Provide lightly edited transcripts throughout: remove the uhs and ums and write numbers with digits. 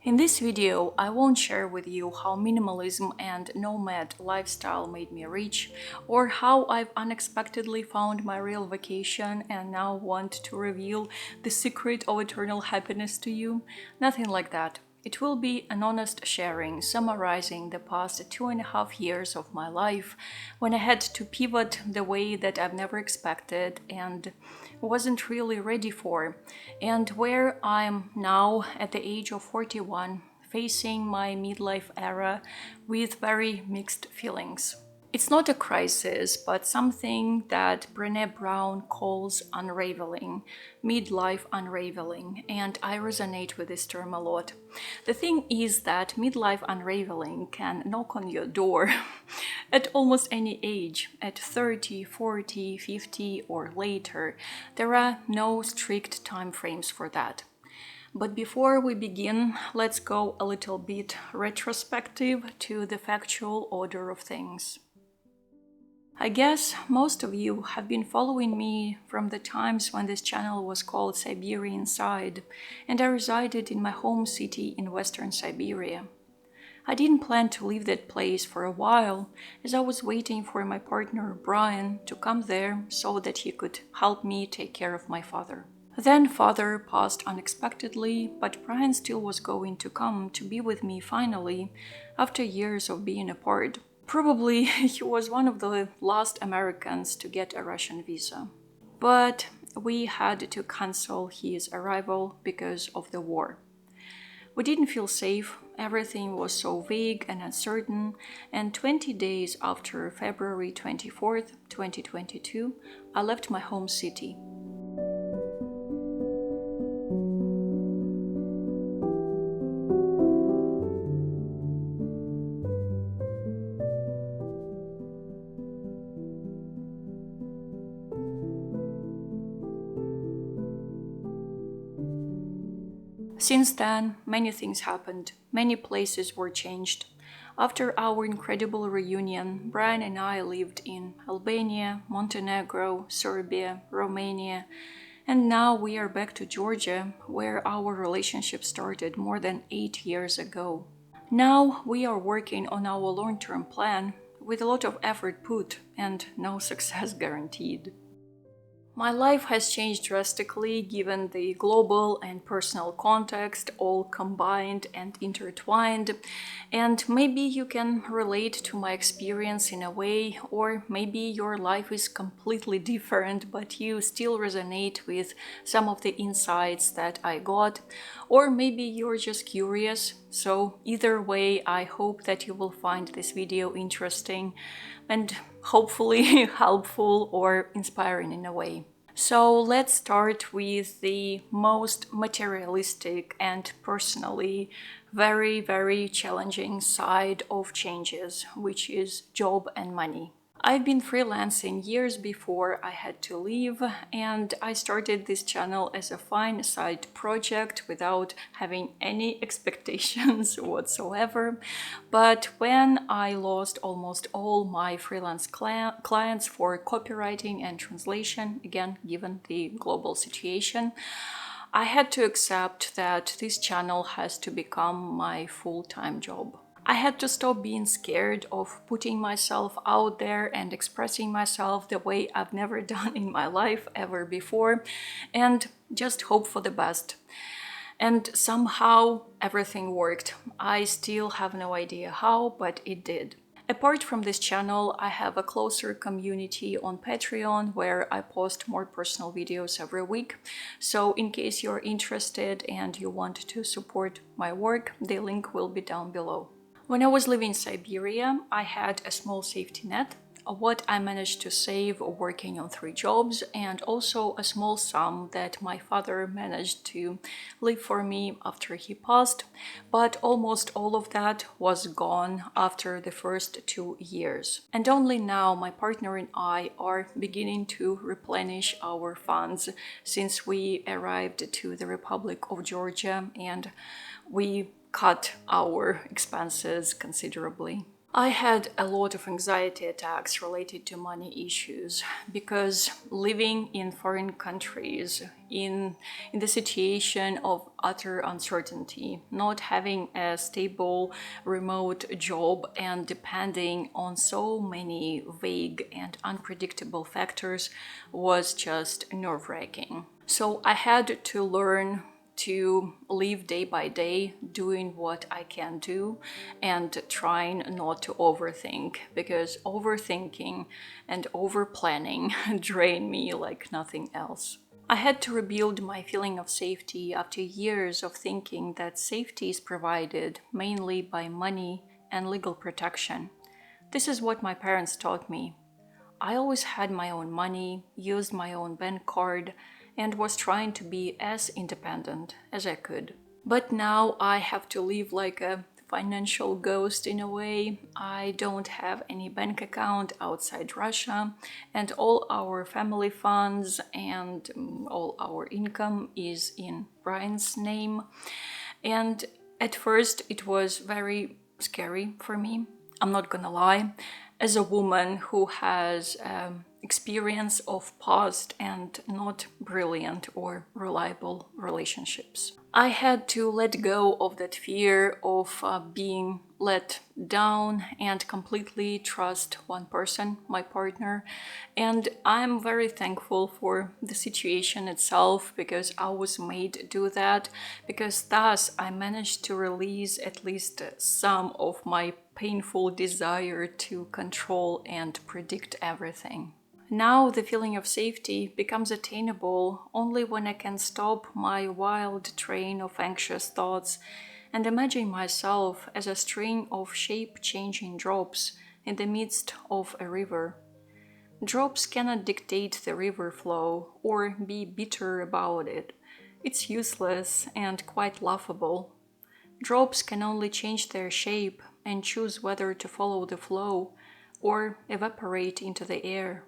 In this video, I won't share with you how minimalism and nomad lifestyle made me rich, or how I've unexpectedly found my real vocation and now want to reveal the secret of eternal happiness to you. Nothing like that. It will be an honest sharing, summarizing the past 2.5 years of my life when I had to pivot the way that I've never expected and wasn't really ready for, and where I'm now at the age of 41, facing my midlife era with very mixed feelings. It's not a crisis, but something that Brené Brown calls unraveling, midlife unraveling, and I resonate with this term a lot. The thing is that midlife unraveling can knock on your door at almost any age, at 30, 40, 50, or later. There are no strict time frames for that. But before we begin, let's go a little bit retrospective to the factual order of things. I guess most of you have been following me from the times when this channel was called Siberia Inside, and I resided in my home city in Western Siberia. I didn't plan to leave that place for a while, as I was waiting for my partner Brian to come there so that he could help me take care of my father. Then father passed unexpectedly, but Brian still was going to come to be with me finally, after years of being apart. Probably he was one of the last Americans to get a Russian visa. But we had to cancel his arrival because of the war. We didn't feel safe, everything was so vague and uncertain, and 20 days after February 24th, 2022, I left my home city. Since then, many things happened, many places were changed. After our incredible reunion, Brian and I lived in Albania, Montenegro, Serbia, Romania, and now we are back to Georgia, where our relationship started more than 8 years ago. Now we are working on our long-term plan with a lot of effort put and no success guaranteed. My life has changed drastically given the global and personal context, all combined and intertwined, and maybe you can relate to my experience in a way, or maybe your life is completely different but you still resonate with some of the insights that I got, or maybe you're just curious. So either way, I hope that you will find this video interesting and hopefully helpful or inspiring in a way. So let's start with the most materialistic and personally very, very challenging side of changes, which is job and money. I've been freelancing years before I had to leave, and I started this channel as a fine side project without having any expectations whatsoever. But when I lost almost all my freelance clients for copywriting and translation, again, given the global situation, I had to accept that this channel has to become my full-time job. I had to stop being scared of putting myself out there and expressing myself the way I've never done in my life ever before, and just hope for the best. And somehow everything worked. I still have no idea how, but it did. Apart from this channel, I have a closer community on Patreon where I post more personal videos every week. So in case you're interested and you want to support my work, the link will be down below. When I was living in Siberia, I had a small safety net, what I managed to save working on 3 jobs, and also a small sum that my father managed to leave for me after he passed, but almost all of that was gone after the first 2 years. And only now my partner and I are beginning to replenish our funds since we arrived to the Republic of Georgia and we cut our expenses considerably. I had a lot of anxiety attacks related to money issues because living in foreign countries, in the situation of utter uncertainty, not having a stable remote job and depending on so many vague and unpredictable factors was just nerve-wracking. So I had to learn to live day by day, doing what I can do and trying not to overthink, because overthinking and over planning drain me like nothing else. I had to rebuild my feeling of safety after years of thinking that safety is provided mainly by money and legal protection. This is what my parents taught me. I always had my own money, used my own bank card, and was trying to be as independent as I could. But now I have to live like a financial ghost in a way. I don't have any bank account outside Russia, and all our family funds and all our income is in Brian's name. And at first it was very scary for me. I'm not gonna lie. As a woman who has experience of past and not brilliant or reliable relationships, I had to let go of that fear of being let down and completely trust one person, my partner. And I'm very thankful for the situation itself because I was made to do that, because thus I managed to release at least some of my painful desire to control and predict everything. Now the feeling of safety becomes attainable only when I can stop my wild train of anxious thoughts and imagine myself as a string of shape-changing drops in the midst of a river. Drops cannot dictate the river flow or be bitter about it. It's useless and quite laughable. Drops can only change their shape and choose whether to follow the flow or evaporate into the air.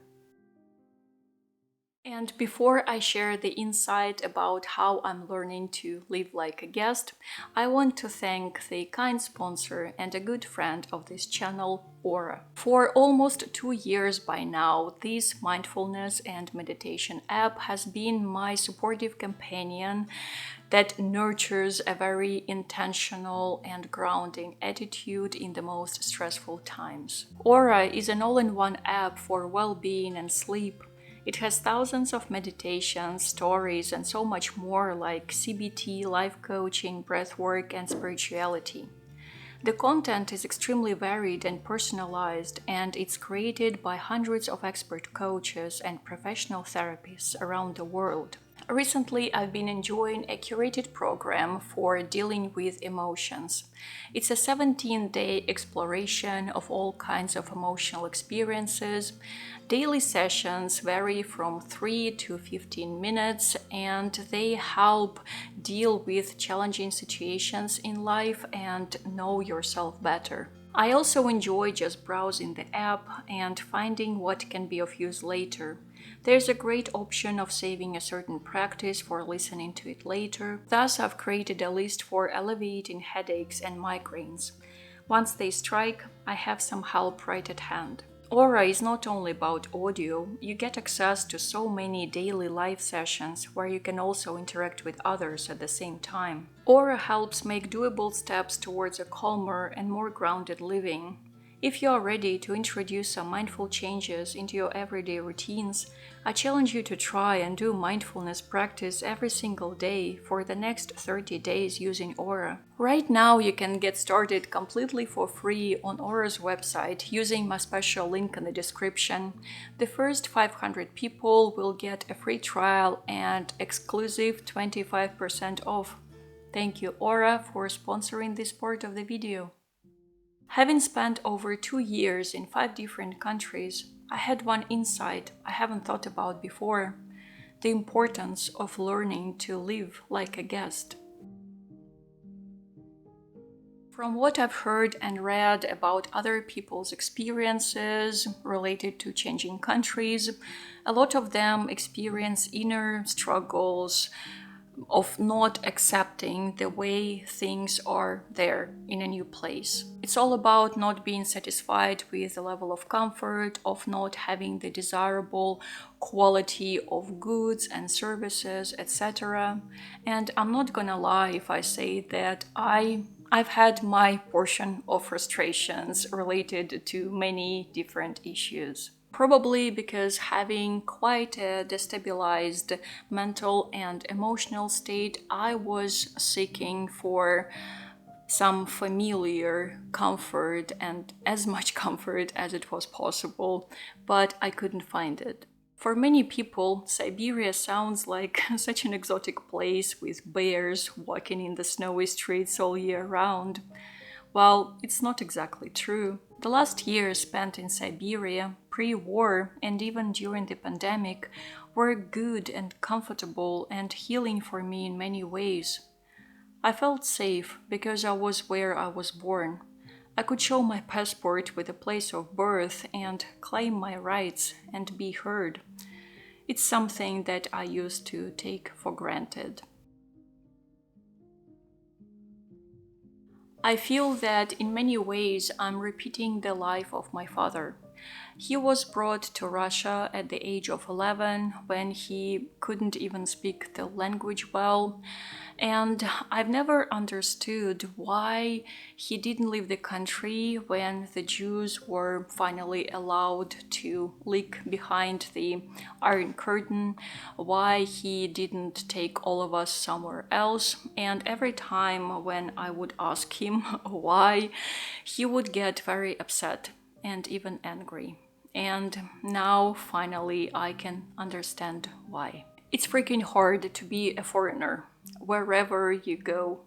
And before I share the insight about how I'm learning to live like a guest, I want to thank the kind sponsor and a good friend of this channel, Aura. For almost 2 years by now, this mindfulness and meditation app has been my supportive companion that nurtures a very intentional and grounding attitude in the most stressful times. Aura is an all-in-one app for well-being and sleep. It has thousands of meditations, stories, and so much more like CBT, life coaching, breathwork, and spirituality. The content is extremely varied and personalized, and it's created by hundreds of expert coaches and professional therapists around the world. Recently, I've been enjoying a curated program for dealing with emotions. It's a 17-day exploration of all kinds of emotional experiences. Daily sessions vary from 3 to 15 minutes, and they help deal with challenging situations in life and know yourself better. I also enjoy just browsing the app and finding what can be of use later. There's a great option of saving a certain practice for listening to it later. Thus, I've created a list for alleviating headaches and migraines. Once they strike, I have some help right at hand. Aura is not only about audio, you get access to so many daily live sessions where you can also interact with others at the same time. Aura helps make doable steps towards a calmer and more grounded living. If you are ready to introduce some mindful changes into your everyday routines, I challenge you to try and do mindfulness practice every single day for the next 30 days using Aura. Right now, you can get started completely for free on Aura's website using my special link in the description. The first 500 people will get a free trial and exclusive 25% off. Thank you, Aura, for sponsoring this part of the video. Having spent over 2 years in 5 different countries, I had one insight I haven't thought about before: the importance of learning to live like a guest. From what I've heard and read about other people's experiences related to changing countries, a lot of them experience inner struggles of not accepting the way things are there in a new place. It's all about not being satisfied with the level of comfort, of not having the desirable quality of goods and services, etc. And I'm not gonna lie if I say that I've had my portion of frustrations related to many different issues. Probably because having quite a destabilized mental and emotional state, I was seeking for some familiar comfort and as much comfort as it was possible, but I couldn't find it. For many people, Siberia sounds like such an exotic place with bears walking in the snowy streets all year round. Well, it's not exactly true. The last years spent in Siberia, pre-war and even during the pandemic, were good and comfortable and healing for me in many ways. I felt safe because I was where I was born. I could show my passport with a place of birth and claim my rights and be heard. It's something that I used to take for granted. I feel that in many ways I'm repeating the life of my father. He was brought to Russia at the age of 11 when he couldn't even speak the language well. And I've never understood why he didn't leave the country when the Jews were finally allowed to leak behind the Iron Curtain, why he didn't take all of us somewhere else. And every time when I would ask him why, he would get very upset and even angry. And now finally I can understand why. It's freaking hard to be a foreigner wherever you go.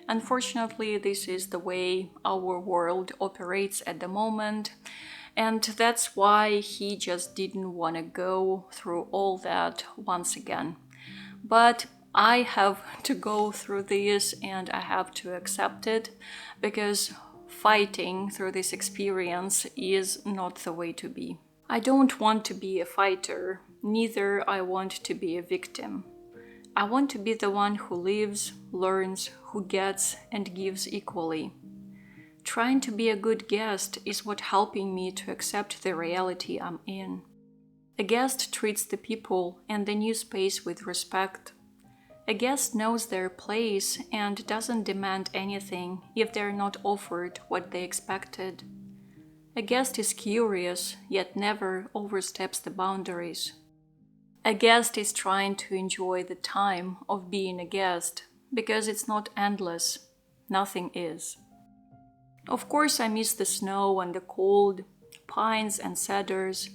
Unfortunately, this is the way our world operates at the moment, and that's why he just didn't want to go through all that once again. But I have to go through this and I have to accept it, because fighting through this experience is not the way to be. I don't want to be a fighter, neither I want to be a victim. I want to be the one who lives, learns, who gets and gives equally. Trying to be a good guest is what helping me to accept the reality I'm in. A guest treats the people and the new space with respect. A guest knows their place and doesn't demand anything if they're not offered what they expected. A guest is curious, yet never oversteps the boundaries. A guest is trying to enjoy the time of being a guest, because it's not endless. Nothing is. Of course, I miss the snow and the cold, pines and cedars.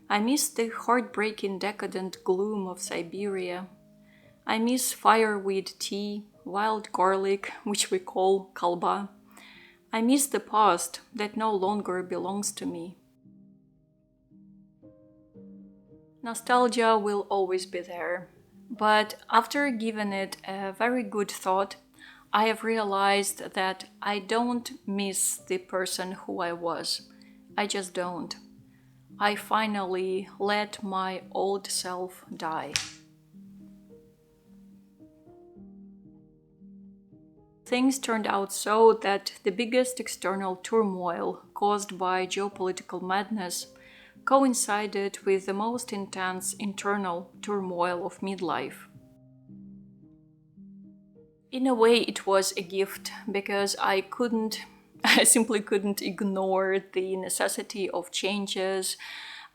I miss the heartbreaking decadent gloom of Siberia. I miss fireweed tea, wild garlic, which we call kalba. I miss the past that no longer belongs to me. Nostalgia will always be there, but after giving it a very good thought, I have realized that I don't miss the person who I was. I just don't. I finally let my old self die. Things turned out so that the biggest external turmoil caused by geopolitical madness coincided with the most intense internal turmoil of midlife. In a way, it was a gift because I simply couldn't ignore the necessity of changes.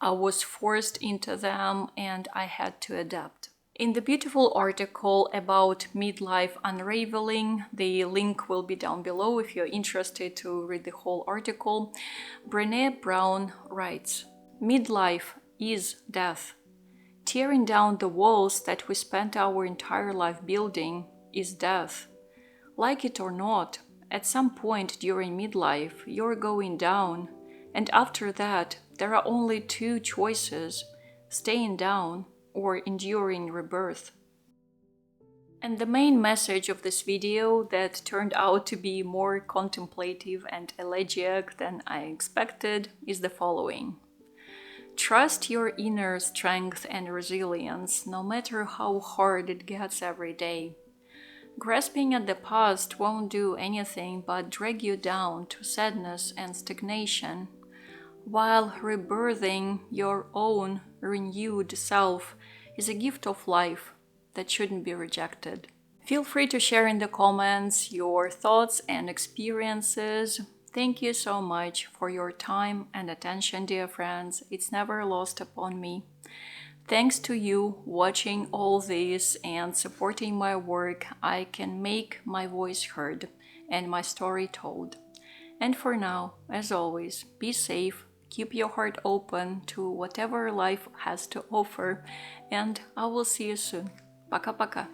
I was forced into them and I had to adapt. In the beautiful article about midlife unraveling, the link will be down below if you're interested to read the whole article, Brené Brown writes, "Midlife is death. Tearing down the walls that we spent our entire life building is death. Like it or not, at some point during midlife, you're going down, and after that, there are only two choices: staying down or enduring rebirth." And the main message of this video, that turned out to be more contemplative and elegiac than I expected, is the following. Trust your inner strength and resilience, no matter how hard it gets every day. Grasping at the past won't do anything but drag you down to sadness and stagnation, while rebirthing your own renewed self is a gift of life that shouldn't be rejected. Feel free to share in the comments your thoughts and experiences. Thank you so much for your time and attention, dear friends. It's never lost upon me. Thanks to you watching all this and supporting my work, I can make my voice heard and my story told. And for now, as always, be safe, keep your heart open to whatever life has to offer, and I will see you soon. Пока-пока.